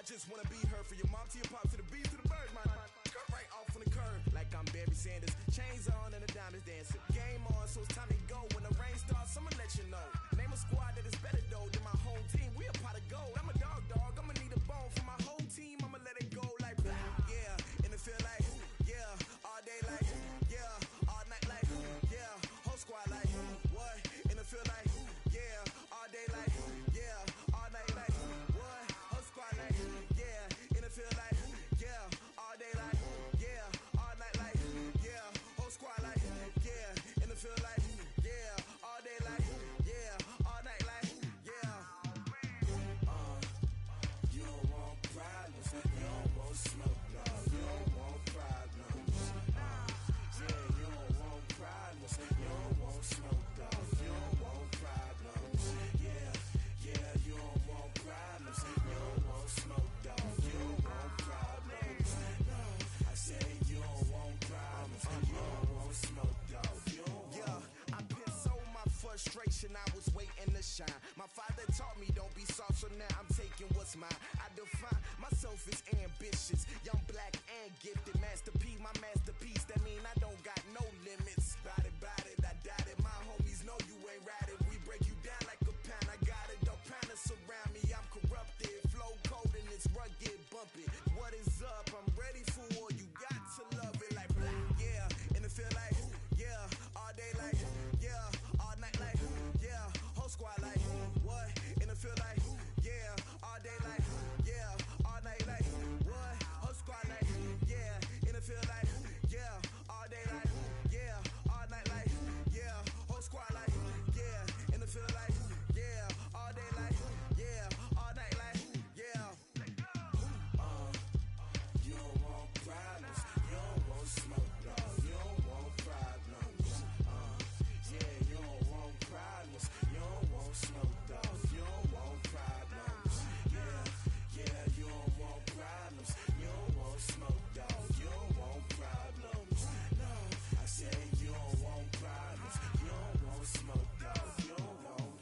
just wanna be her. For your mom to your pop to the beat to the bird, man. Cut right off on the curb, like I'm Barry Sanders. Chains on and the diamonds dancing. Game on, so it's time to go. When the rain starts, I'ma let you know. Name a squad that is better though than my home team. We a pot of gold. I'm a dog. I'ma need a bone for my whole team. I'ma let it go like blah, yeah. And it feel like yeah, all day like yeah, all night like yeah, whole squad like what? And it feel like yeah, all day like yeah, all night like what? Whole squad like yeah, and it feel like yeah, all day like yeah, all night like yeah, whole squad like yeah, and it feel like yeah, all day like yeah, all night like yeah. You don't want problems, you don't want smoke, dog. You don't want problems. Yeah, you don't want problems, you don't want smoke, dog. You don't want problems. Yeah, you don't want problems, you don't want smoke, dog. You don't want problems. No, I say you don't want problems, you don't want smoke, dog. You don't want. I pissed so my frustration, I was waiting to shine. My father taught me don't be soft, so now I'm taking what's mine. I define myself as ambitious, young, black, and gifted. Master P, my masterpiece, that mean I don't got no limits. Bout it, I doubt it. My homies know you ain't riding. We break you down like a pound. I got it, don't pound to surround me. I'm corrupted, flow cold and it's rugged, bumpy. What is up? I'm ready for war. You got to love it like blah, yeah. And it feel like yeah, all day like yeah, all night like yeah, whole squad like what? And it feel like yeah, all day like yeah, all night like what? Whole squad like yeah, and it feel like yeah, all day like yeah, all night like yeah, whole squad like yeah, and it feel like yeah, all day like yeah, all night like yeah. You don't want problems, you don't want smoke, dog. You don't want problems. Yeah, you don't want problems, you don't want smoke, dog. You don't want problems. Yeah, you don't want problems, you don't want smoke, dog. You don't want problems. No, I say you don't want problems, you don't want smoke, dog. You don't want.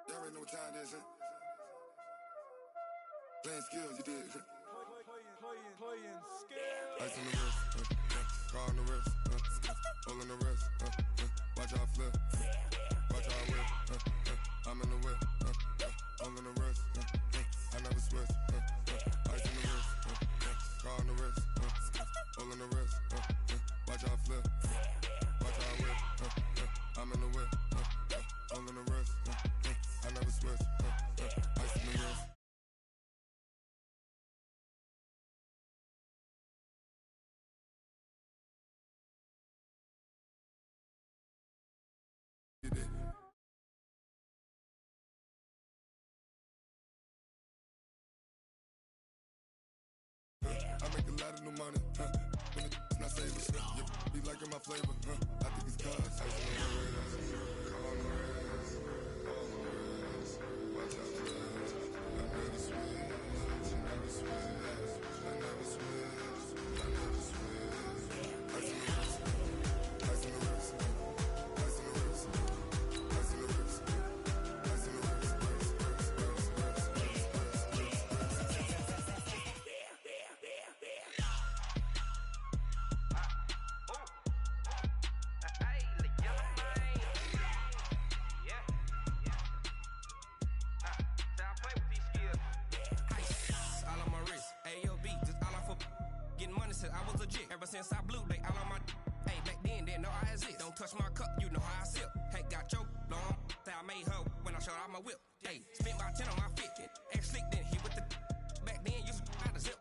Y'all already know what time it is, huh? Playing skills, you did. Playing skills. Ice on the wrist, car on the wrist, hole in the wrist, watch how I flip, watch how I whip, I'm in the whip, hole in the wrist, I never switch, ice on the wrist, car on the wrist, hole in the wrist, watch how I flip, watch how I whip, I'm in the whip, hole in the wrist, I never switch, ice on the wrist. I make a lot of new money, when it's not saving, yeah, be liking my flavor, I think it's cause ice on the wrist, car on the wrist, all on the wrist, watch out the wrist, I never switch, I never switch, I never switch, I never switch, ice on the wrist, ice on the wrist, ice on the wrist, ice on the wrist, ice on the wrist. I was legit. Ever since I blew, they all on my hey, back then, didn't know I exist. Don't touch my cup, you know how I sip. Hey, got your long, say I made her when I showed out my whip. Hey, spent about 10 on my fit. Ex slick, then hit with the back then, used to out the zip.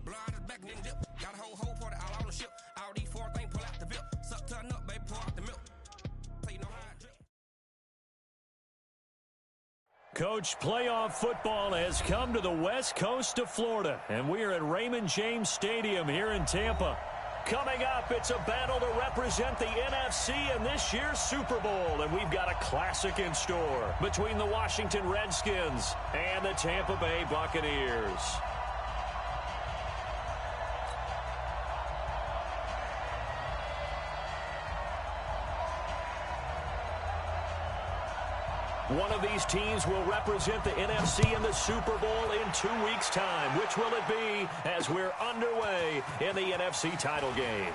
Blow out his back, then dip. Got a whole party all on the ship. All these four things, pull out the VIP. Suck, turn up, baby, pour out the milk. So you know how I drip. Coach, playoff football has come to the west coast of Florida, and we are at Raymond James Stadium here in Tampa. Coming up, it's a battle to represent the NFC in this year's Super Bowl, and we've got a classic in store between the Washington Redskins and the Tampa Bay Buccaneers. One of these teams will represent the NFC in the Super Bowl in 2 weeks' time. Which will it be as we're underway in the NFC title game?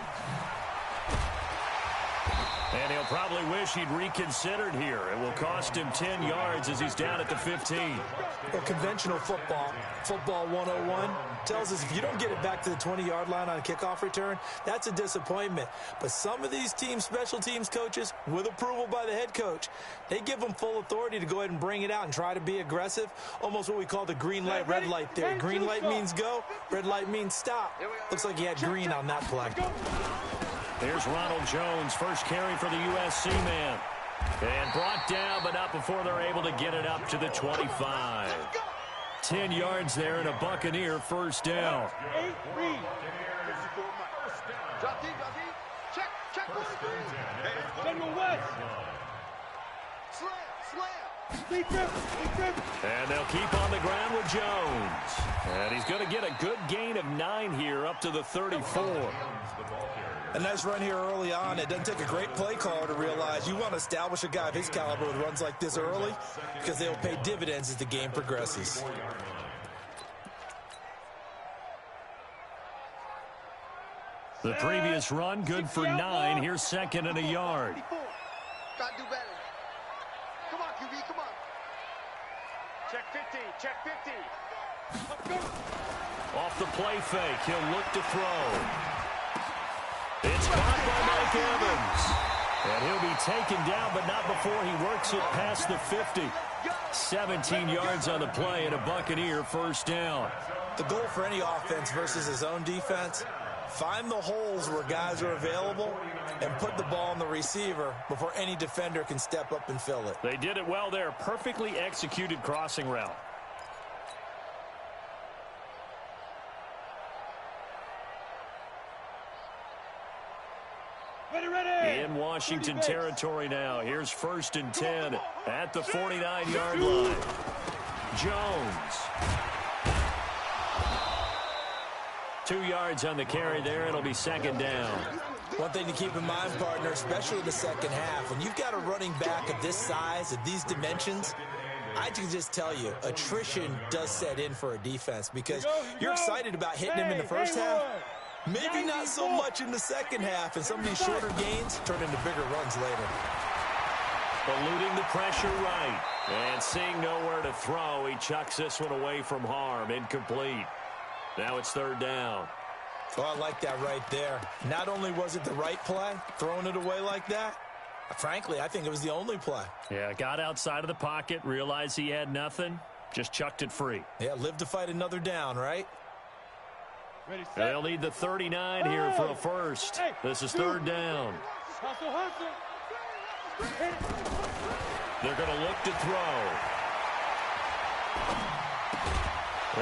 And he'll probably wish he'd reconsidered here. It will cost him 10 yards as he's down at the 15. Well, conventional football 101, tells us if you don't get it back to the 20-yard line on a kickoff return, that's a disappointment. But some of these teams, special teams coaches, with approval by the head coach, they give them full authority to go ahead and bring it out and try to be aggressive, almost what we call the green light, red light theory. Green light means go, red light means stop. Looks like he had green on that play. Here's Ronald Jones, first carry for the USC man. And brought down, but not before they're able to get it up to the 25. 10 yards there and a Buccaneer first down. And they'll keep on the ground with Jones. And he's going to get a good gain of 9 here up to the 34. A nice run here early on. It doesn't take a great play caller to realize you want to establish a guy of his caliber with runs like this early because they'll pay dividends as the game progresses. The previous run, good for 9. Here's second and a yard. Got to do better. Come on, QB, come on. Check 50, check 50. Off the play fake, he'll look to throw. It's caught by Mike Evans. And he'll be taken down, but not before he works it past the 50. 17 yards on the play and a Buccaneer first down. The goal for any offense versus his own defense, find the holes where guys are available and put the ball on the receiver before any defender can step up and fill it. They did it well there. Perfectly executed crossing route. In Washington territory now. Here's first and 10 at the 49-yard line. Jones. 2 yards on the carry there. It'll be second down. One thing to keep in mind, partner, especially in the second half, when you've got a running back of this size, of these dimensions, I can just tell you, attrition does set in for a defense because you're excited about hitting him in the first half. Maybe not so much in the second half, and some of these shorter gains turn into bigger runs later. Eluding the pressure right. And seeing nowhere to throw, he chucks this one away from harm. Incomplete. Now it's third down. Oh, I like that right there. Not only was it the right play, throwing it away like that, frankly, I think it was the only play. Yeah, got outside of the pocket, realized he had nothing, just chucked it free. Yeah, live to fight another down, right? Ready, set. They'll need the 39 here for a first. This is third down. Hustle, hustle. They're going to look to throw.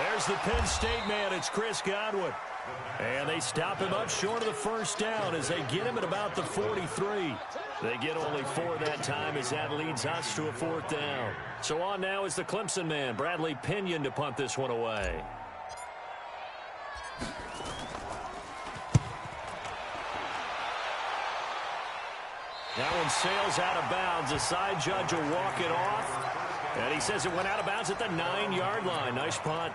There's the Penn State man. It's Chris Godwin. And they stop him up short of the first down as they get him at about the 43. They get only 4 that time as that leads us to a fourth down. So on now is the Clemson man, Bradley Pinion, to punt this one away. That one sails out of bounds. The side judge will walk it off. And he says it went out of bounds at the 9-yard line. Nice punt.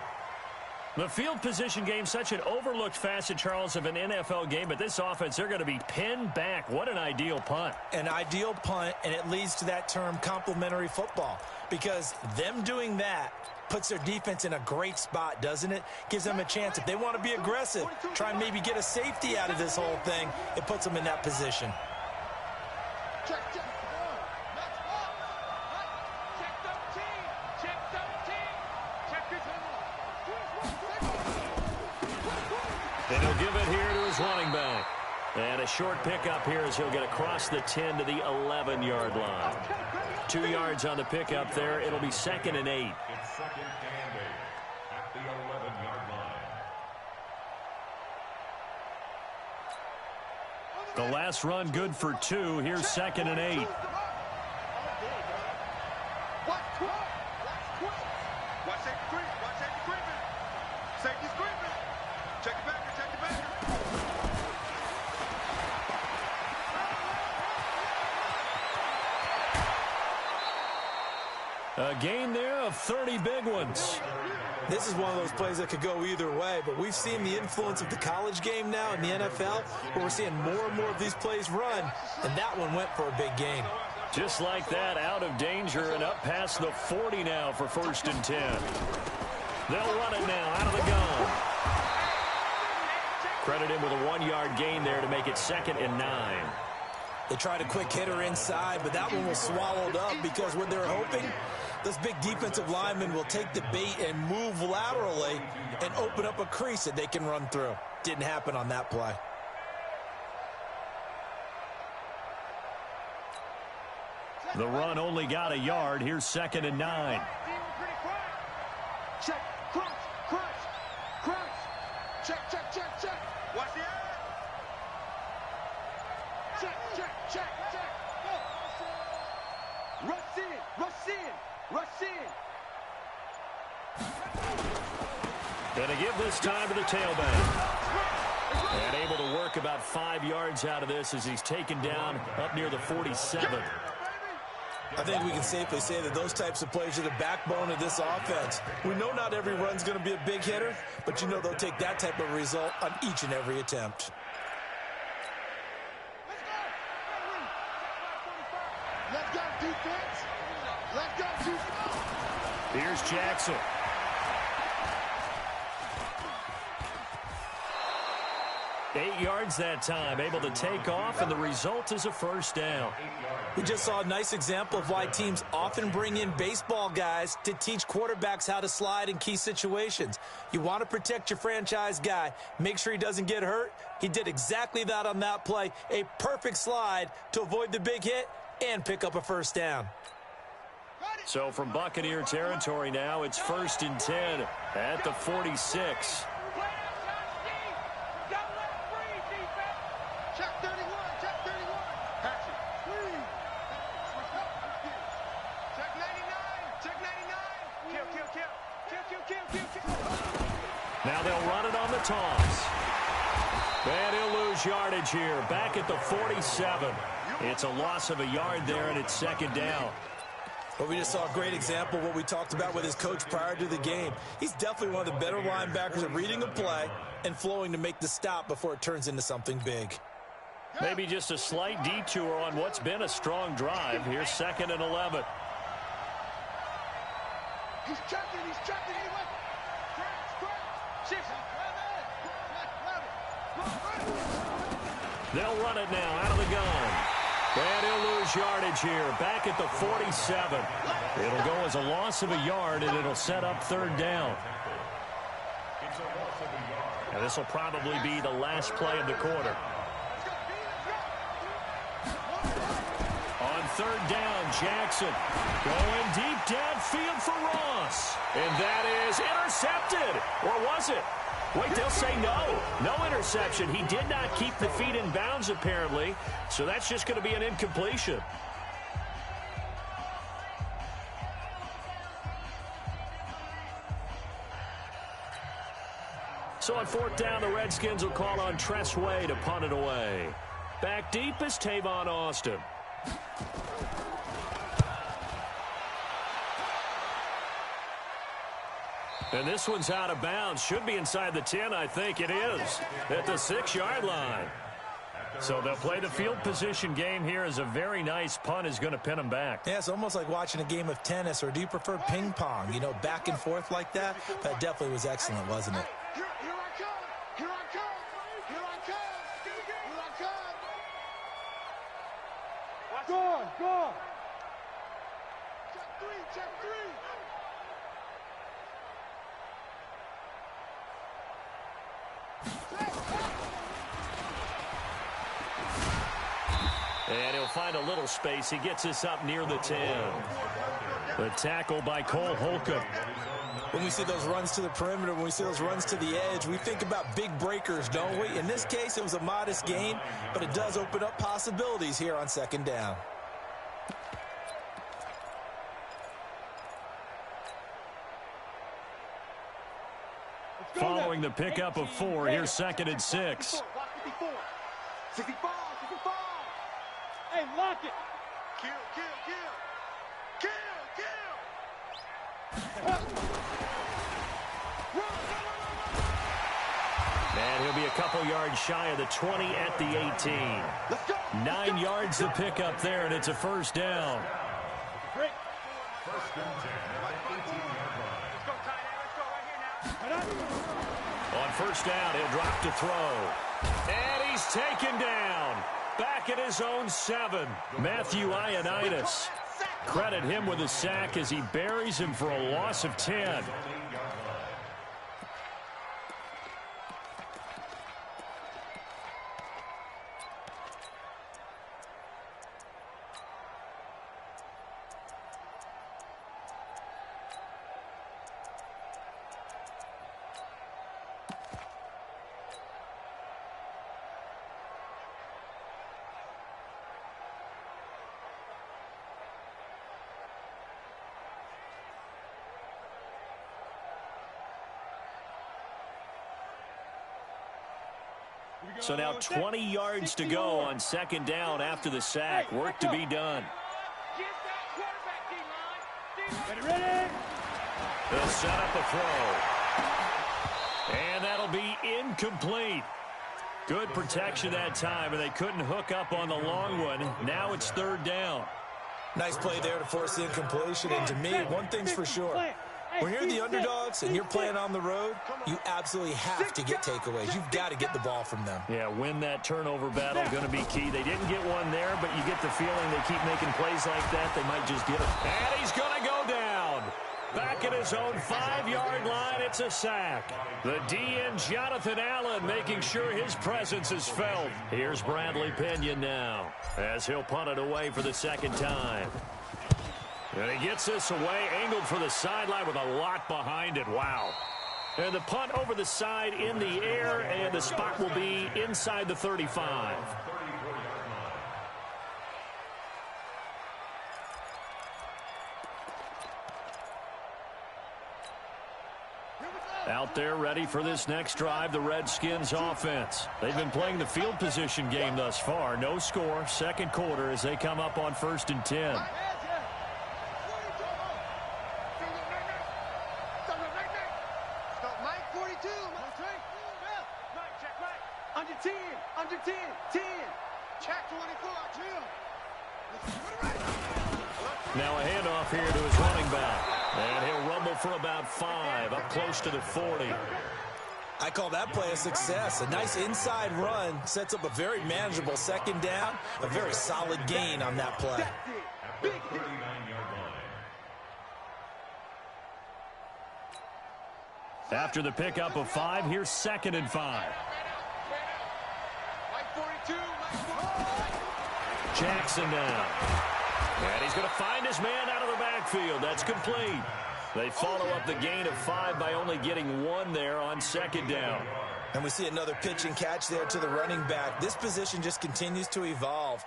The field position game, such an overlooked facet, Charles, of an NFL game. But this offense, they're going to be pinned back. What an ideal punt. An ideal punt, and it leads to that term complementary football. Because them doing that puts their defense in a great spot, doesn't it? Gives them a chance. If they want to be aggressive, try and maybe get a safety out of this whole thing, it puts them in that position. Check, check. And he'll give it here to his running back. And a short pickup here as he'll get across the 10 to the 11-yard line. 2 yards on the pickup there. It'll be 2nd and 8. It's 2nd and 8 at the 11-yard line. The last run good for 2. Here's 2nd and 8. Watch safety creep. Watch safety creeping. Safety's creeping. Check it back. Check it back. A gain there of 30 big ones. This is one of those plays that could go either way, but we've seen the influence of the college game now in the NFL, where we're seeing more and more of these plays run, and that one went for a big gain. Just like that, out of danger and up past the 40 now for 1st and 10. They'll run it now out of the gun. Credit him with a 1-yard gain there to make it 2nd and 9. They tried a quick hitter inside, but that one was swallowed up because what they're hoping, this big defensive lineman will take the bait and move laterally and open up a crease that they can run through. Didn't happen on that play. The run only got a yard. Here's 2nd and 9. Check. Crunch. Check. Watch the eye. Check. Rush in. Going to give this time to the tailback. And able to work about 5 yards out of this as he's taken down up near the 47. I think we can safely say that those types of plays are the backbone of this offense. We know not every run's going to be a big hitter, but you know they'll take that type of result on each and every attempt. Let's go, defense. Here's Jackson. Eight yards that time, able to take off, and the result is a 1st down. We just saw a nice example of why teams often bring in baseball guys to teach quarterbacks how to slide in key situations. You want to protect your franchise guy. Make sure he doesn't get hurt. He did exactly that on that play. A perfect slide to avoid the big hit and pick up a 1st down. So from Buccaneer territory now, it's 1st and 10 at the 46. Check 31. Patch it. Check 99. Kill. Now they'll run it on the toss. And he'll lose yardage here. Back at the 47. It's a loss of a yard there, and it's 2nd down. But we just saw a great example of what we talked about with his coach prior to the game. He's definitely one of the better linebackers at reading a play and flowing to make the stop before it turns into something big. Maybe just a slight detour on what's been a strong drive. Here's 2nd and 11. He's checking. They'll run it now out of the gun. And he'll lose yardage here. Back at the 47. It'll go as a loss of a yard, and it'll set up 3rd down. And this will probably be the last play of the quarter. On 3rd down, Jackson going deep downfield for Ross. And that is intercepted. Or was it? Wait, they'll say no. No interception. He did not keep the feet in bounds, apparently. So that's just going to be an incompletion. So on 4th down, the Redskins will call on Tress Way to punt it away. Back deep is Tavon Austin. And this one's out of bounds. Should be inside the 10, I think it is. At the 6-yard line. So they'll play the field position game here as a very nice punt is going to pin them back. Yeah, it's almost like watching a game of tennis, or do you prefer ping pong? You know, back and forth like that? That definitely was excellent, wasn't it? Here I come. Go. Check three. And he'll find a little space. He gets us up near the 10. The tackle by Cole Holcomb. When we see those runs to the perimeter, when we see those runs to the edge, we think about big breakers, don't we? In this case, it was a modest gain, but it does open up possibilities here on second down. Following the pickup of 4, here's second and 6. 64. 65. Hey, lock it. Kill. And he'll be a couple yards shy of the 20 at the 18. Let's go. 9 yards to pick up there, and it's a first down. Great. First and 10 at the 18-yard line. Let's go, tight end. Let's go right here now. On first down, he'll drop to throw. And he's taken down. Back at his own 7. Matthew Ioannidis. Credit him with a sack as he buries him for a loss of 10. So now 20 yards to go on second down after the sack. Work to be done. Get that quarterback, D-line. Ready. They'll set up a throw. And that'll be incomplete. Good protection that time, and they couldn't hook up on the long one. Now it's third down. Nice play there to force the incompletion. And to me, one thing's for sure. When you're the underdogs and you're playing on the road, you absolutely have to get takeaways. You've got to get the ball from them. Yeah, win that turnover battle, going to be key. They didn't get one there, but you get the feeling they keep making plays like that, they might just get it. And he's going to go down. Back at his own 5-yard line, it's a sack. The DN, Jonathan Allen, making sure his presence is felt. Here's Bradley Pinion now, as he'll punt it away for the second time. And he gets this away, angled for the sideline with a lot behind it. Wow. And the punt over the side in the air, and the spot will be inside the 35. Out there ready for this next drive, the Redskins offense. They've been playing the field position game thus far. No score, second quarter as they come up on 1st and 10. Under 10. Check 24. Now a handoff here to his running back. And he'll rumble for about 5, up close to the 40. I call that play a success. A nice inside run sets up a very manageable second down. A very solid gain on that play. At the 39-yard line. After the pickup of 5, here's 2nd and 5. Jackson down. And he's going to find his man out of the backfield. That's complete. They follow up the gain of 5 by only getting 1 there on second down. And we see another pitch and catch there to the running back. This position just continues to evolve.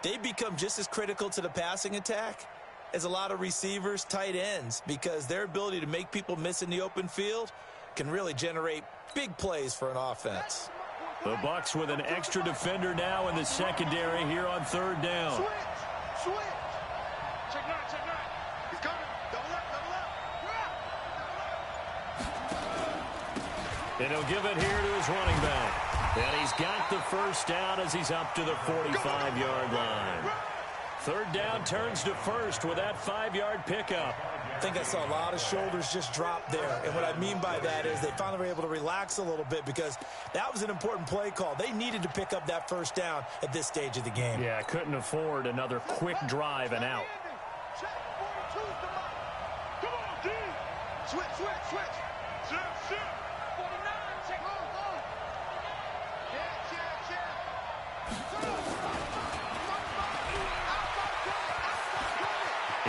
They become just as critical to the passing attack as a lot of receivers, tight ends, because their ability to make people miss in the open field can really generate big plays for an offense. The Bucs with an extra defender now in the secondary here on 3rd down. Switch. Check right. He's coming. Double up. And he'll give it here to his running back. And he's got the first down as he's up to the 45-yard line. 3rd down turns to 1st with that 5-yard pickup. I think I saw a lot of shoulders just drop there. And what I mean by that is they finally were able to relax a little bit because that was an important play call. They needed to pick up that first down at this stage of the game. Yeah, couldn't afford another quick drive and out. Check 42's the mark. Come on, D. Switch. 49. Check. Yeah.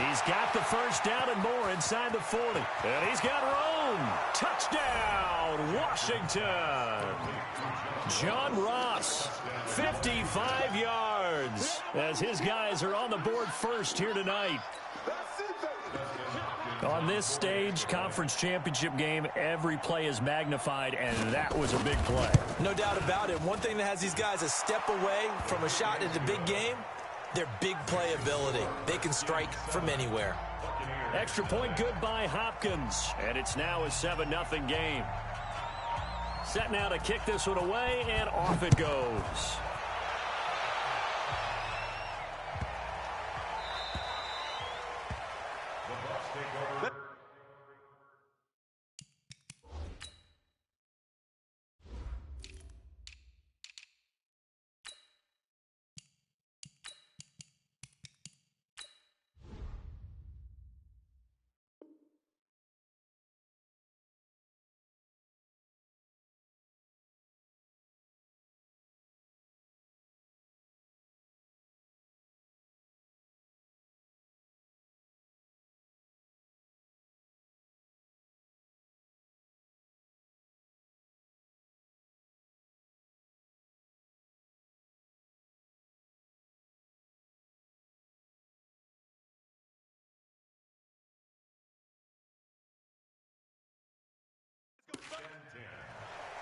He's got the first down and more inside the 40. And he's got room. Touchdown, Washington. John Ross, 55 yards, as his guys are on the board first here tonight. On this stage, conference championship game, every play is magnified, and that was a big play. No doubt about it. One thing that has these guys a step away from a shot in the big game, their big play ability. They can strike from anywhere. Extra point good by Hopkins, and it's now a 7-0 game. Set now to kick this one away, and off it goes.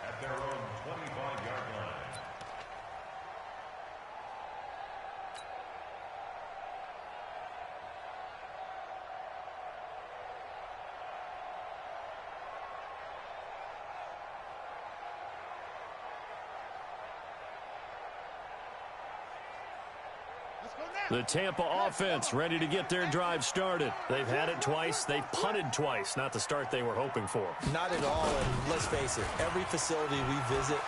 At their own 25-yard line. The Tampa offense ready to get their drive started. They've had it twice. They've punted twice. Not the start they were hoping for. Not at all, and let's face it, every facility we visit,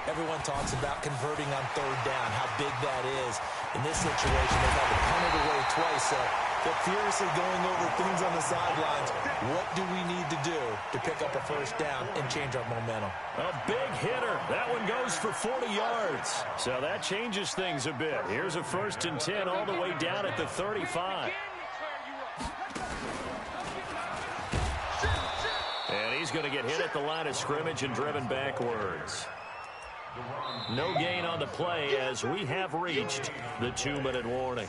everyone talks about converting on third down, how big that is. In this situation, they've had to punt it away twice, so they're furiously going over things on the sidelines. What do we need to do to pick up a first down and change our momentum? A big hitter. That one goes for 40 yards. So that changes things a bit. Here's a 1st and 10 all the way down at the 35. And he's going to get hit at the line of scrimmage and driven backwards. No gain on the play as we have reached the 2-minute warning.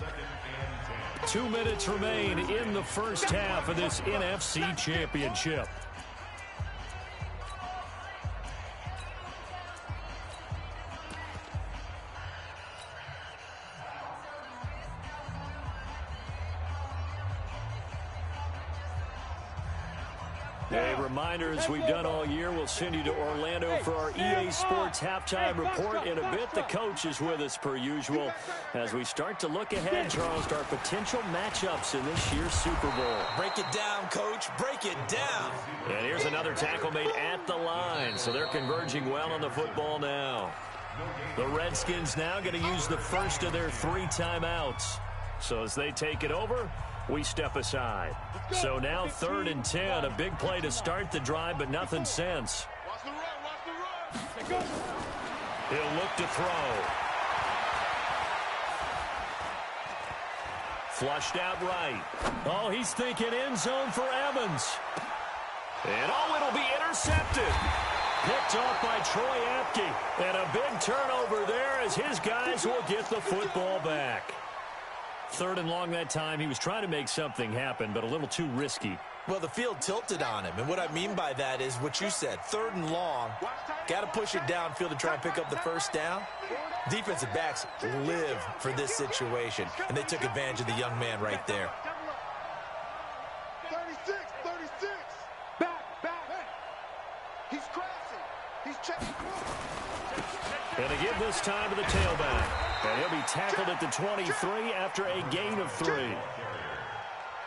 2 minutes remain in the first half of this NFC Championship. A reminder, as we've done all year, we'll send you to Orlando for our EA Sports halftime report in a bit. The coach is with us per usual as we start to look ahead, Charles, to our potential matchups in this year's Super Bowl. Break it down, Coach. Break it down. And here's another tackle made at the line, so they're converging well on the football now. The Redskins now going to use the first of their 3 timeouts. So as they take it over, we step aside. So now 3rd and 10, a big play to start the drive, but nothing since. Watch the run. He'll look to throw. Flushed out right. Oh, he's thinking end zone for Evans. And oh, it'll be intercepted. Picked off by Troy Apke. And a big turnover there as his guys will get the football back. 3rd and long that time. He was trying to make something happen, but a little too risky. Well, the field tilted on him, and what I mean by that is what you said. 3rd and long, got to push it downfield to try and pick up the first down. Defensive backs live for this situation, and they took advantage of the young man right there. 36. Back. He's crashing. He's checking. And to give this time to the tailback. And he'll be tackled at the 23 after a gain of 3.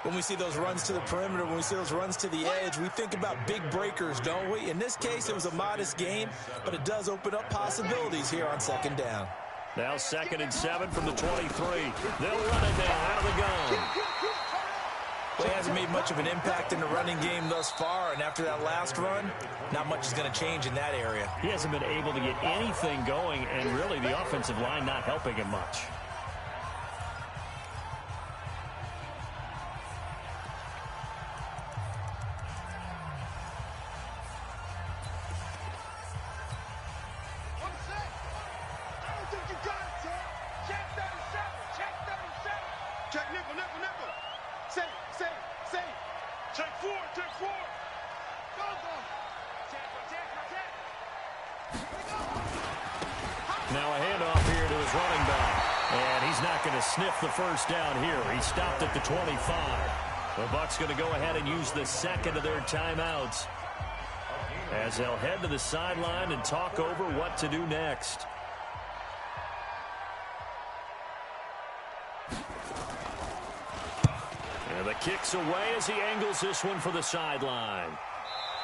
When we see those runs to the perimeter, when we see those runs to the edge, we think about big breakers, don't we? In this case, it was a modest gain, but it does open up possibilities here on 2nd down. Now 2nd and 7 from the 23. They'll run it now out of the gun. Well, he hasn't made much of an impact in the running game thus far, and after that last run, not much is going to change in that area. He hasn't been able to get anything going, and really the offensive line not helping him much. Now a handoff here to his running back. And he's not going to sniff the first down here. He stopped at the 25. The Bucs going to go ahead and use the second of their timeouts as they'll head to the sideline and talk over what to do next. And the kick's away as he angles this one for the sideline.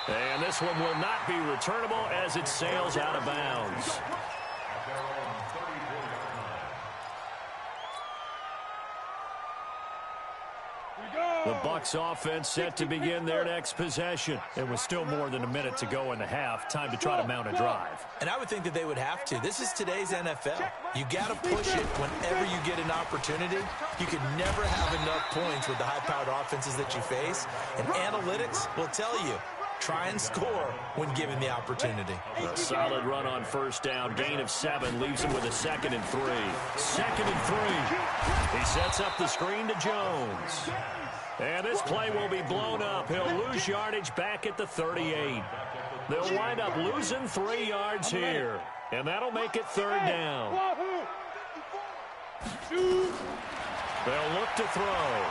And this one will not be returnable as it sails out of bounds. The Bucs offense set to begin their next possession. It was still more than a minute to go in the half. Time to try to mount a drive. And I would think that they would have to. This is today's NFL. You got to push it whenever you get an opportunity. You can never have enough points with the high-powered offenses that you face. And analytics will tell you, try and score when given the opportunity. A solid run on first down. Gain of 7 leaves him with a 2nd and 3. 2nd and 3. He sets up the screen to Jones. And this play will be blown up. He'll lose yardage back at the 38. They'll wind up losing 3 yards here. And that'll make it 3rd down. They'll look to throw.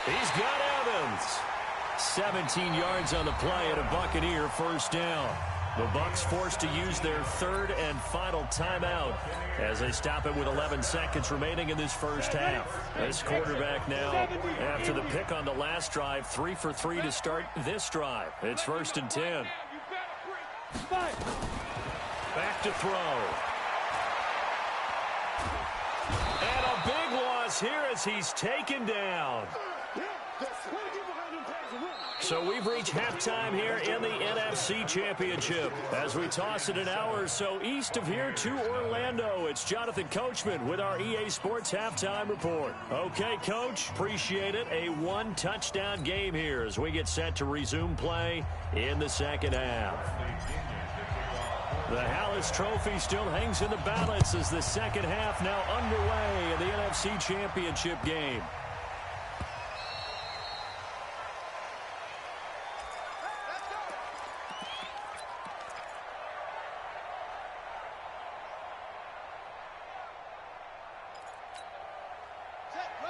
He's got Evans. 17 yards on the play and a Buccaneer first down. The Bucs forced to use their 3rd and final timeout as they stop it with 11 seconds remaining in this first half. This quarterback now, after the pick on the last drive, 3 for 3 to start this drive. It's 1st and 10. Back to throw. And a big loss here as he's taken down. So we've reached halftime here in the NFC Championship. As we toss it an hour or so east of here to Orlando, it's Jonathan Coachman with our EA Sports Halftime Report. Okay, Coach, appreciate it. A 1-touchdown game here as we get set to resume play in the second half. The Hallis Trophy still hangs in the balance as the second half now underway in the NFC Championship game.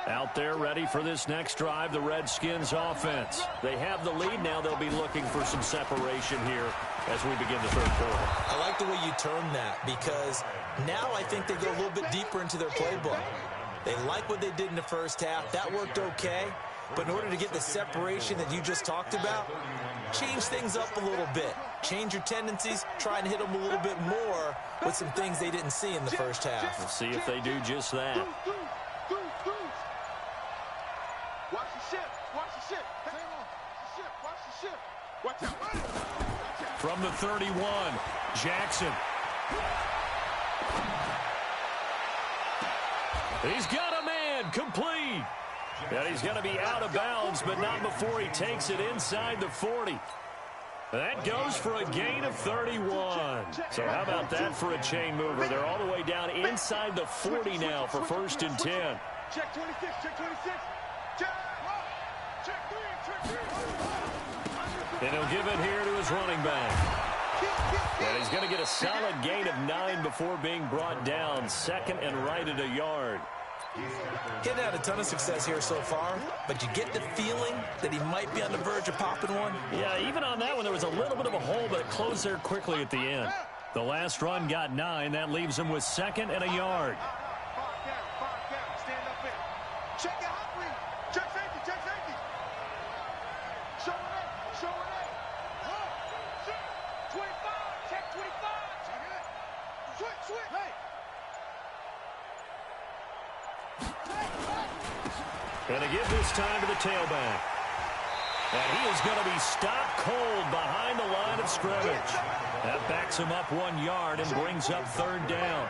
Out there ready for this next drive, the Redskins offense. They have the lead now. They'll be looking for some separation here as we begin the third quarter. I like the way you term that because now I think they go a little bit deeper into their playbook. They like what they did in the first half. That worked okay. But in order to get the separation that you just talked about, change things up a little bit. Change your tendencies. Try and hit them a little bit more with some things they didn't see in the first half. We'll see if they do just that. Watch the ship. Watch the ship. Watch the ship. Watch out. From the 31, Jackson. He's got a man complete. And he's going to be out of bounds, but not before he takes it inside the 40. That goes for a gain of 31. So how about that for a chain mover? They're all the way down inside the 40 now for 1st and 10. Check 26, check 26. Check 3, check 3. And he'll give it here to his running back. And he's going to get a solid gain of 9 before being brought down. 2nd and right at a yard. He hadn't had a ton of success here so far, but you get the feeling that he might be on the verge of popping one. Yeah, even on that one, there was a little bit of a hole, but it closed there quickly at the end. The last run got 9. That leaves him with 2nd and a yard. Stand up there. Check your hot read. Check safety, check safety. Show it. Show it. 25, check 25. Check it. Switch. Hey. Going to give this time to the tailback. And he is going to be stopped cold behind the line of scrimmage. That backs him up 1 yard and brings up 3rd down.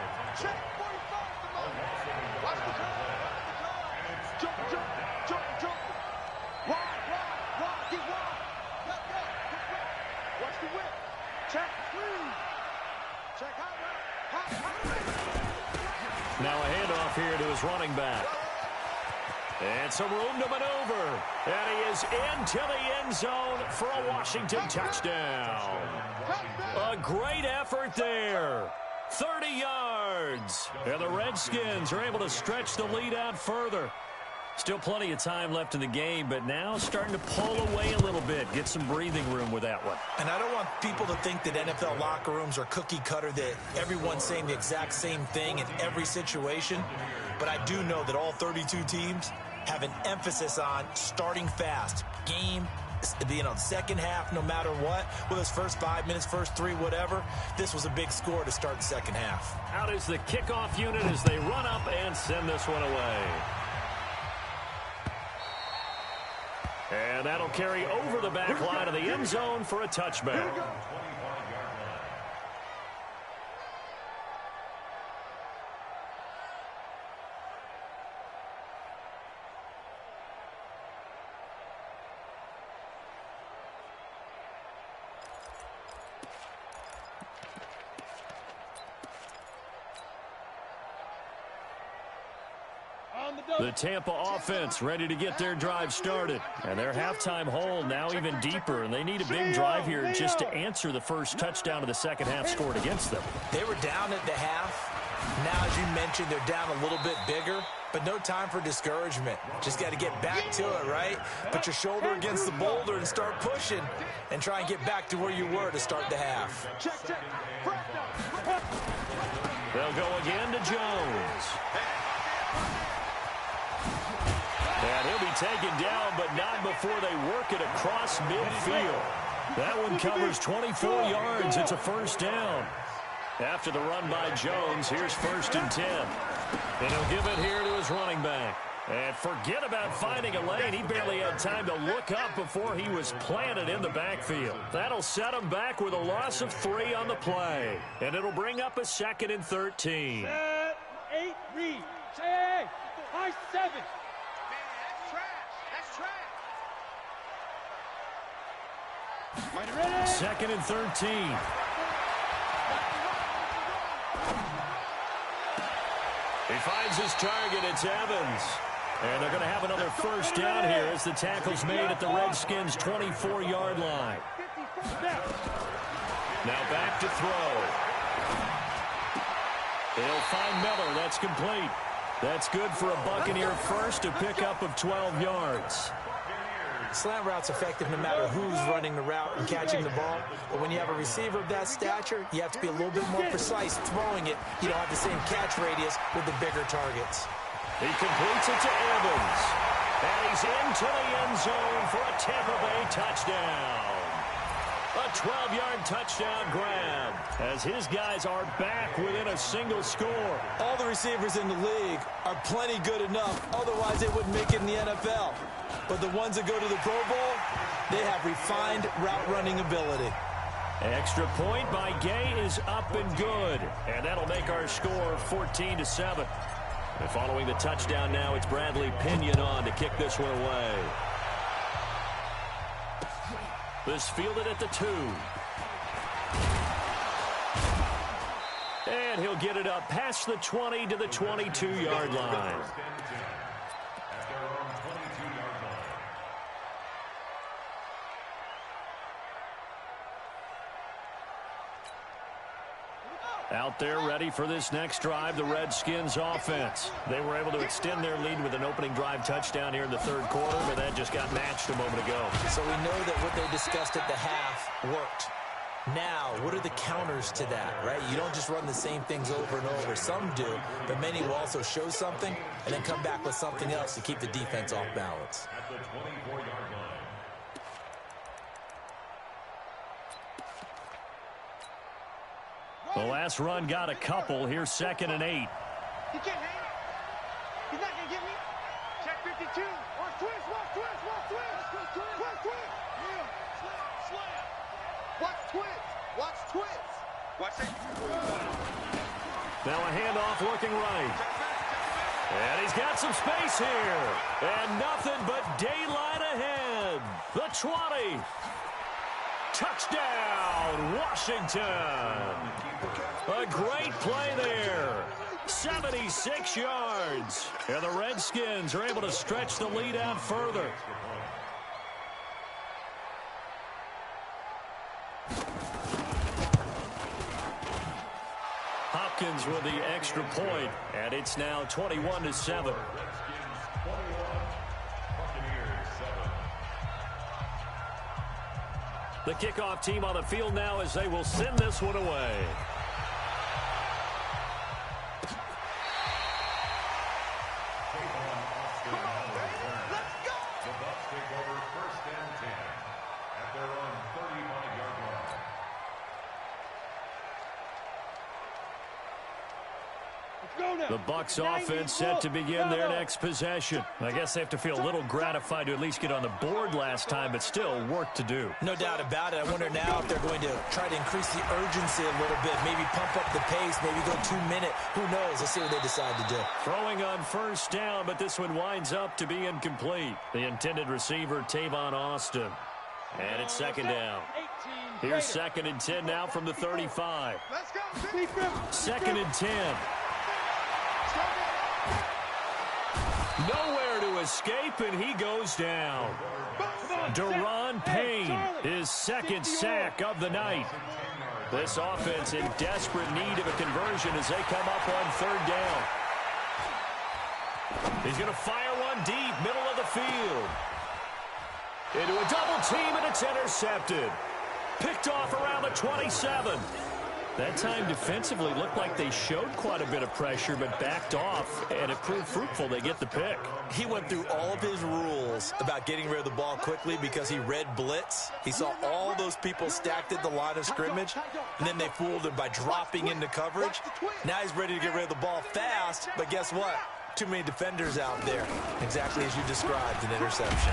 Now a handoff here to his running back. And some room to maneuver. And he is into the end zone for a Washington touchdown. A great effort there. 30 yards. And the Redskins are able to stretch the lead out further. Still plenty of time left in the game, but now starting to pull away a little bit. Get some breathing room with that one. And I don't want people to think that NFL locker rooms are cookie cutter, that everyone's saying the exact same thing in every situation. But I do know that all 32 teams have an emphasis on starting fast. Game, second half, no matter what. Whether it's first 5 minutes, first 3, whatever. This was a big score to start the second half. Out is the kickoff unit as they run up and send this one away. And that'll carry over the back line of the end zone for a touchback. The Tampa offense ready to get their drive started. And their halftime hole now even deeper. And they need a big drive here just to answer the first touchdown of the second half scored against them. They were down at the half. Now, as you mentioned, they're down a little bit bigger. But no time for discouragement. Just got to get back to it, right? Put your shoulder against the boulder and start pushing. And try and get back to where you were to start the half. They'll go again to Jones. And he'll be taken down, but not before they work it across midfield. That one covers 24 yards. It's a first down. After the run by Jones, here's 1st and 10. And he'll give it here to his running back. And forget about finding a lane. He barely had time to look up before he was planted in the backfield. That'll set him back with a loss of 3 on the play. And it'll bring up a 2nd and 13. 8, read. Say, high 7. Second and 13. He finds his target. It's Evans. And they're going to have another first down here as the tackle's made at the Redskins' 24-yard line. Now back to throw. He'll find Miller. That's complete. That's good for a Buccaneer first, a pickup of 12 yards. Slant route's effective no matter who's running the route and catching the ball. But when you have a receiver of that stature, you have to be a little bit more precise throwing it. You don't have the same catch radius with the bigger targets. He completes it to Evans. And he's into the end zone for a Tampa Bay touchdown. A 12-yard touchdown grab as his guys are back within a single score. All the receivers in the league are plenty good enough. Otherwise, they wouldn't make it in the NFL. But the ones that go to the Pro Bowl, they have refined route running ability. Extra point by Gay is up and good. And that'll make our score 14-7. And following the touchdown now, it's Bradley Pinion on to kick this one away. This fielded at the 2. And he'll get it up past the 20 to the 22-yard line. Out there ready for this next drive, the Redskins offense. They were able to extend their lead with an opening drive touchdown here in the third quarter, but that just got matched a moment ago. So we know that what they discussed at the half worked. Now, what are the counters to that, right? You don't just run the same things over and over. Some do, but many will also show something and then come back with something else to keep the defense off balance. At the 24-yard line. The last run got a couple. Here's 2nd and 8. He can't hang it. He's not going to get me. Check 52. Watch twist, watch twist, watch twist. Twist, twist. Yeah, slam. Watch twist, watch twist. Watch it. Now a handoff looking right. And he's got some space here. And nothing but daylight ahead. The 20. Touchdown, Washington. A great play there. 76 yards. And the Redskins are able to stretch the lead out further. Hopkins with the extra point, and it's now 21-7. The kickoff team on the field now as they will send this one away. The Bucs offense set to begin their next possession. I guess they have to feel a little gratified to at least get on the board last time, but still work to do. No doubt about it. I wonder now if they're going to try to increase the urgency a little bit, maybe pump up the pace, maybe go 2-minute. Who knows? Let's see what they decide to do. Throwing on first down, but this one winds up to be incomplete. The intended receiver, Tavon Austin. And it's second down. Here's 2nd and 10 now from the 35. Let's go. 2nd and 10. Nowhere to escape, and he goes down. Daron Payne, his 2nd sack of the night. This offense in desperate need of a conversion as they come up on 3rd down. He's going to fire one deep, middle of the field. Into a double team, and it's intercepted. Picked off around the 27. That time defensively looked like they showed quite a bit of pressure, but backed off, and it proved fruitful. They get the pick. He went through all of his rules about getting rid of the ball quickly because he read blitz. He saw all those people stacked at the line of scrimmage, and then they fooled him by dropping into coverage. Now he's ready to get rid of the ball fast, but guess what? Too many defenders out there. Exactly as you described, an interception.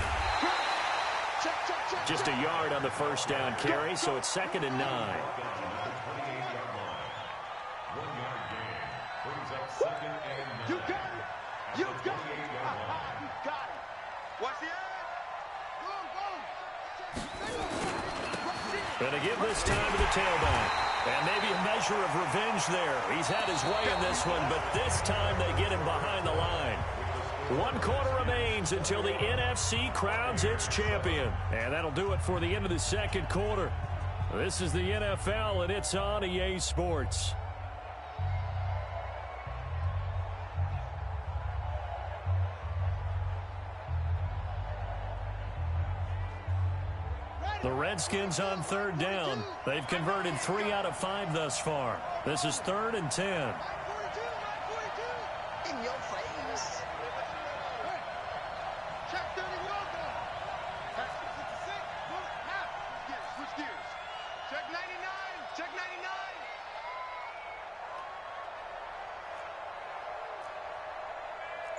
Just a yard on the first down carry, so it's 2nd and 9. You got it. You got it. You got it. Watch the edge. Going to give this time to the tailback. And maybe a measure of revenge there. He's had his way in this one, but this time they get him behind the line. 1 quarter remains until the NFC crowns its champion. And that'll do it for the end of the 2nd quarter. This is the NFL, and it's on EA Sports. The Redskins on 3rd down. They've converted 3 out of 5 thus far. This is 3rd and 10. In your face. Check 31. Check 66. Half. Switch gears. Check 99. Check 99.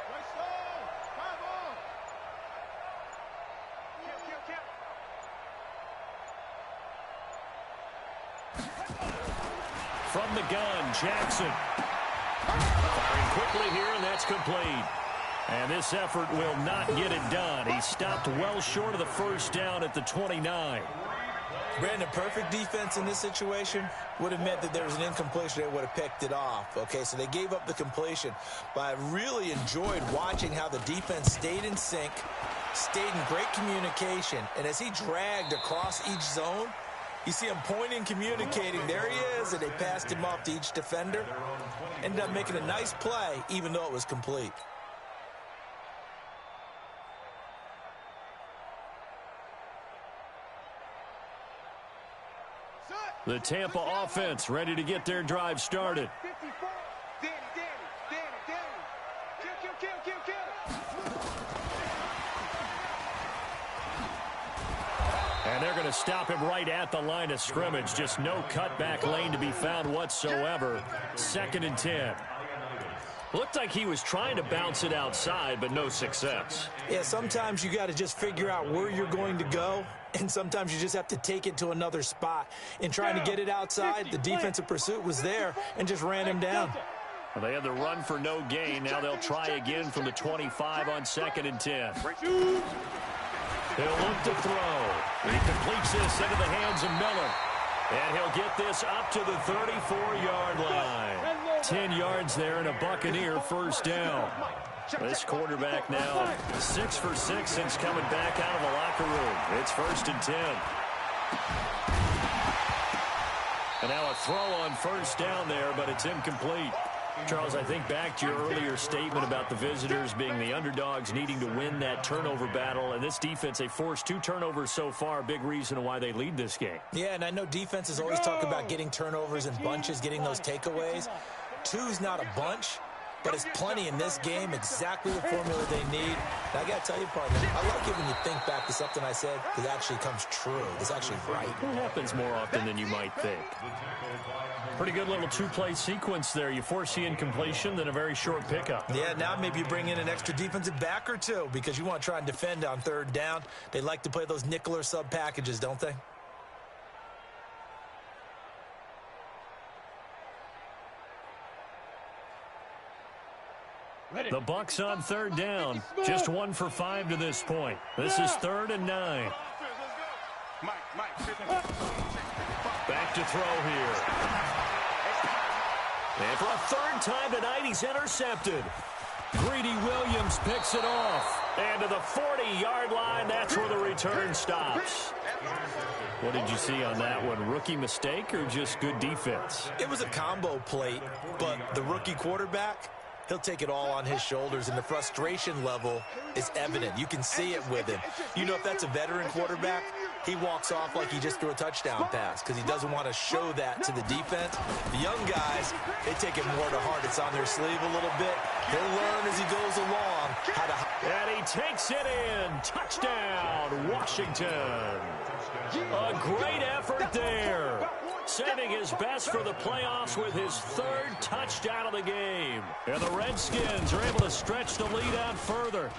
Right slow. 5 on. Kill. From the gun, Jackson. Firing quickly here, and that's complete. And this effort will not get it done. He stopped well short of the first down at the 29. Brandon, perfect defense in this situation would have meant that there was an incompletion. They would have picked it off. Okay, so they gave up the completion. But I really enjoyed watching how the defense stayed in sync, stayed in great communication. And as he dragged across each zone, you see him pointing, communicating. There he is, and they passed him off to each defender. Ended up making a nice play, even though it was complete. The Tampa offense ready to get their drive started. 54. Danny. Kill. And they're going to stop him right at the line of scrimmage. Just no cutback lane to be found whatsoever. 2nd and 10. Looked like he was trying to bounce it outside, but no success. Yeah, sometimes you got to just figure out where you're going to go, and sometimes you just have to take it to another spot. In trying to get it outside, the defensive pursuit was there and just ran him down. Well, they had the run for no gain. Now they'll try again from the 25 on 2nd and 10. He'll look to throw. He completes this into the hands of Miller. And he'll get this up to the 34-yard line. about 10 yards there and a Buccaneer first down. This quarterback now 6 for 6 since coming back out of the locker room. It's 1st and 10. And now a throw on first down there, but it's incomplete. Charles, I think back to your earlier statement about the visitors being the underdogs needing to win that turnover battle. And this defense, they forced 2 turnovers so far. Big reason why they lead this game. Yeah, and I know defenses always talk about getting turnovers in bunches, getting those takeaways. 2's not a bunch, but it's plenty in this game, exactly the formula they need. And I got to tell you, partner, I like it when you think back to something I said that actually comes true. It's actually right. It happens more often than you might think. Pretty good little 2-play sequence there. You force the incompletion, then a very short pickup. Yeah, now maybe you bring in an extra defensive back or 2 because you want to try and defend on 3rd down. They like to play those nickel or sub packages, don't they? The Bucs on 3rd down. Just 1 for 5 to this point. This is 3rd and 9. Back to throw here. And for a 3rd time tonight, he's intercepted. Greedy Williams picks it off. And to the 40-yard line, that's where the return stops. What did you see on that one? Rookie mistake or just good defense? It was a combo plate, but the rookie quarterback, he'll take it all on his shoulders, and the frustration level is evident. You can see it with him. You know, if that's a veteran quarterback, he walks off like he just threw a touchdown pass because he doesn't want to show that to the defense. The young guys, they take it more to heart. It's on their sleeve a little bit. He'll learn as he goes along how to... And he takes it in. Touchdown, Washington. A great effort there. Saving his best for the playoffs with his 3rd touchdown of the game. And the Redskins are able to stretch the lead out further.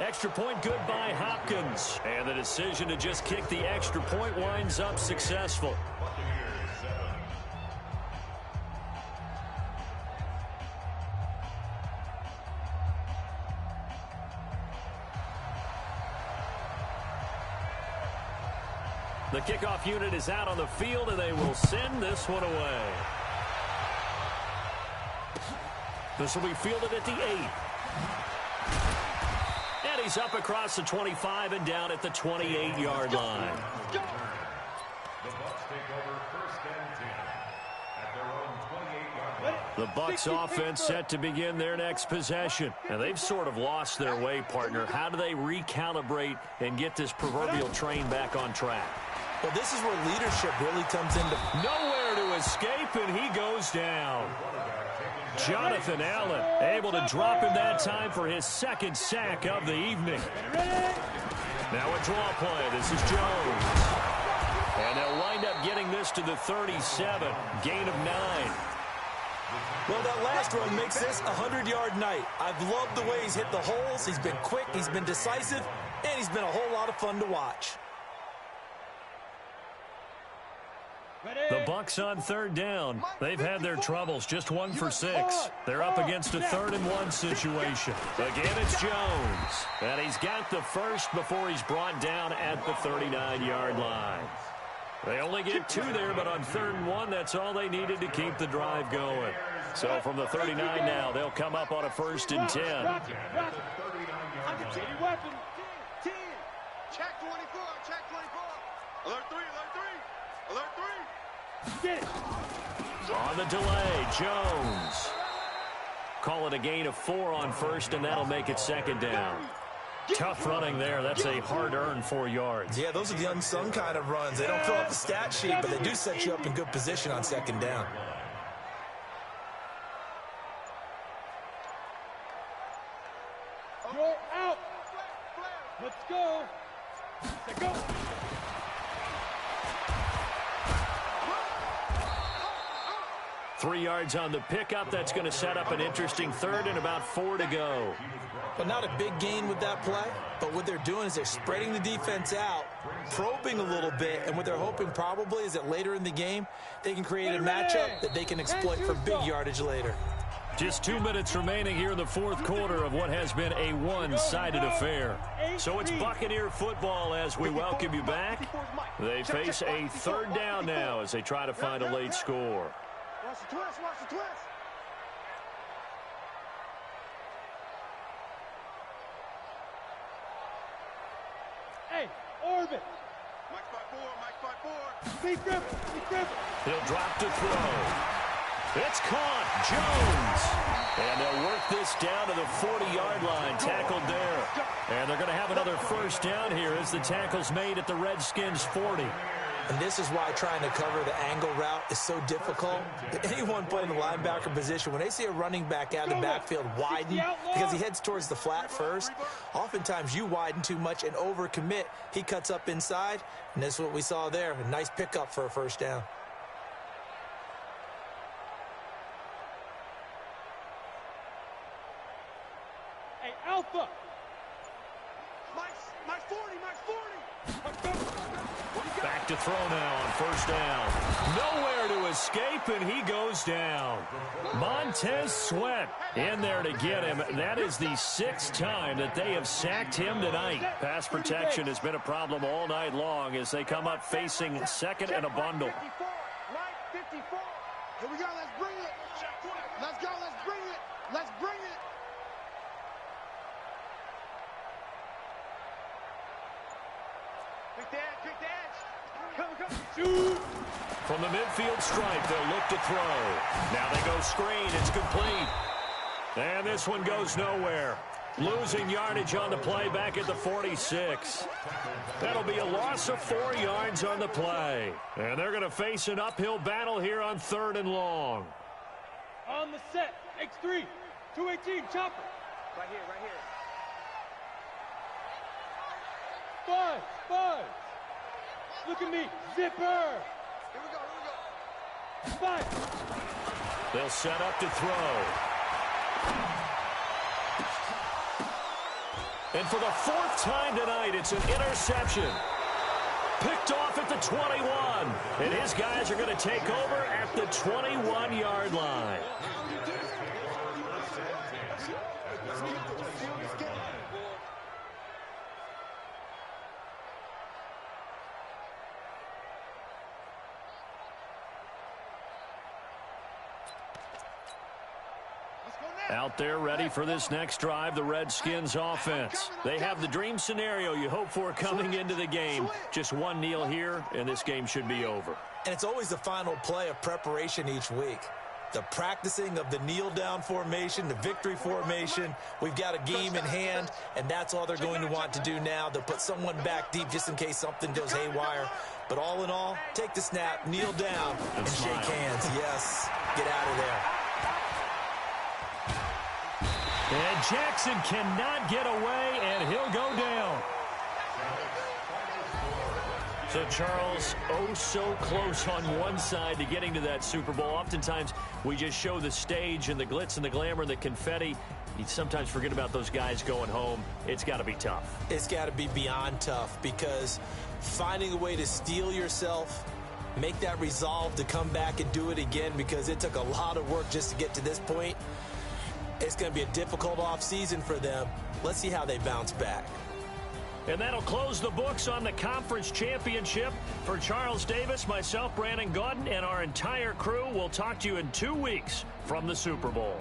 Extra point good by Hopkins. And the decision to just kick the extra point winds up successful. The kickoff unit is out on the field, and they will send this one away. This will be fielded at the 8. And he's up across the 25 and down at the 28-yard line. The Bucs take over 1st and 10 at their own 28-yard line. The Bucs offense set to begin their next possession. And they've sort of lost their way, partner. How do they recalibrate and get this proverbial train back on track? Well, this is where leadership really comes into... Nowhere to escape, and he goes down. Jonathan Allen able to drop him that time for his 2nd sack of the evening. Now a draw play. This is Jones. And they'll wind up getting this to the 37. Gain of 9. Well, that last run makes this a 100-yard night. I've loved the way he's hit the holes. He's been quick, he's been decisive, and he's been a whole lot of fun to watch. The Bucs on 3rd down. They've had their troubles. Just 1 for 6. They're up against a 3rd and 1 situation. Again, it's Jones. And he's got the first before he's brought down at the 39-yard line. They only get 2 there, but on 3rd and 1, that's all they needed to keep the drive going. So from the 39 now, they'll come up on a 1st and 10. Weapon. 10. Check 24. Check 24. Alert 3. Alert 3. Alert 3. Get it. On the delay, Jones. Call it a gain of 4 on 1st, and that'll make it 2nd down. Tough running there. That's a hard-earned 4 yards. Yeah, those are the unsung kind of runs. They don't fill up the stat sheet, but they do set you up in good position on 2nd down. You're out. Let's go. Let's go. 3 yards on the pickup. That's going to set up an interesting 3rd and about 4 to go. But not a big gain with that play. But what they're doing is they're spreading the defense out, probing a little bit, and what they're hoping probably is that later in the game, they can create a matchup that they can exploit for big yardage later. Just 2 minutes remaining here in the 4th quarter of what has been a one-sided affair. So it's Buccaneer football as we welcome you back. They face a 3rd down now as they try to find a late score. Watch the twist. Watch the twist. Irvin. Mike 5-4, Mike 5-4. Steve Griffin. He'll drop to throw. It's caught. Jones. And they'll work this down to the 40-yard line. Tackled there. And they're going to have another first down here as the tackle's made at the Redskins 40. And this is why trying to cover the angle route is so difficult. Anyone playing the linebacker position, when they see a running back out of the backfield widen because he heads towards the flat first, oftentimes you widen too much and overcommit. He cuts up inside, and that's what we saw there. A nice pickup for a first down. Hey, Alpha. Mike's 40, Mike's 40. Back to throw now on first down. Nowhere to escape, and he goes down. Montez Sweat in there to get him. That is the 6th time that they have sacked him tonight. Pass protection has been a problem all night long as they come up facing second and a bundle. Mike 54. Here we go, let's bring it. Let's go, let's bring it. Let's bring it. Quick the edge. Come. Shoot. From the midfield stripe, they'll look to throw. Now they go screen. It's complete. And this one goes nowhere. Losing yardage on the play back at the 46. That'll be a loss of 4 yards on the play. And they're going to face an uphill battle here on 3rd and long. On the set. X3. 218. Chopper. Right here. 5. Look at me. Zipper. Here we go. 5. They'll set up to throw. And for the 4th time tonight, it's an interception. Picked off at the 21. And his guys are going to take over at the 21-yard line. Out there ready for this next drive, the Redskins offense. They have the dream scenario you hope for coming into the game. Just one kneel here, and this game should be over. And it's always the final play of preparation each week. The practicing of the kneel-down formation, the victory formation. We've got a game in hand, and that's all they're going to want to do now. They'll put someone back deep just in case something goes haywire. But all in all, take the snap, kneel down, and shake hands. Yes, get out of there. And Jackson cannot get away, and he'll go down. So, Charles, oh so close on one side to getting to that Super Bowl. Oftentimes, we just show the stage and the glitz and the glamour and the confetti. You sometimes forget about those guys going home. It's got to be tough. It's got to be beyond tough because finding a way to steel yourself, make that resolve to come back and do it again because it took a lot of work just to get to this point. It's going to be a difficult offseason for them. Let's see how they bounce back. And that'll close the books on the conference championship. For Charles Davis, myself, Brandon Gaudin, and our entire crew, we'll talk to you in 2 weeks from the Super Bowl.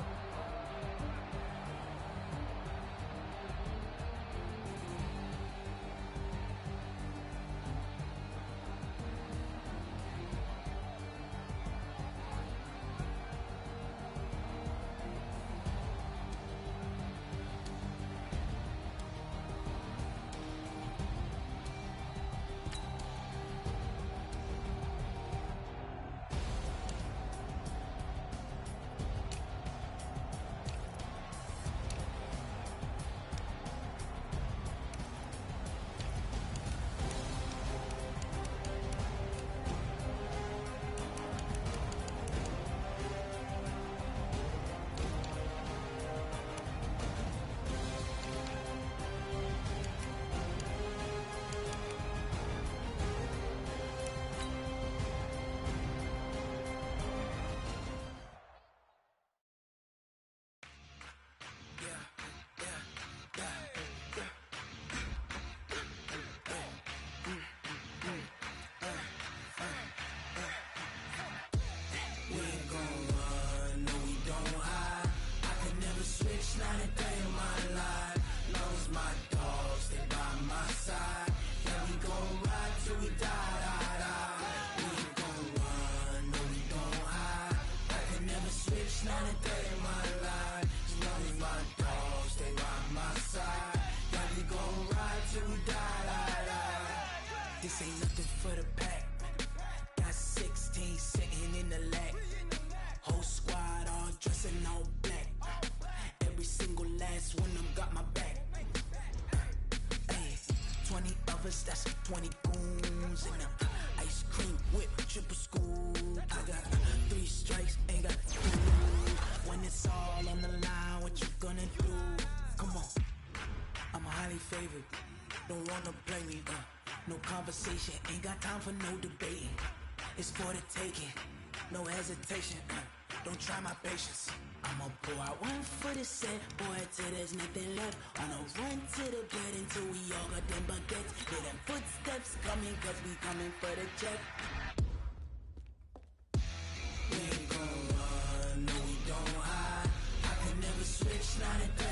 wanna play me, no conversation, ain't got time for no debating. It's for the taking, no hesitation, don't try my patience. I'ma pour out one for the set, boy, till there's nothing left. On a run to the bed until we all got them baguettes. Hear them footsteps coming, cause we coming for the check. We ain't gon' run, no we don't hide. I can never switch, not a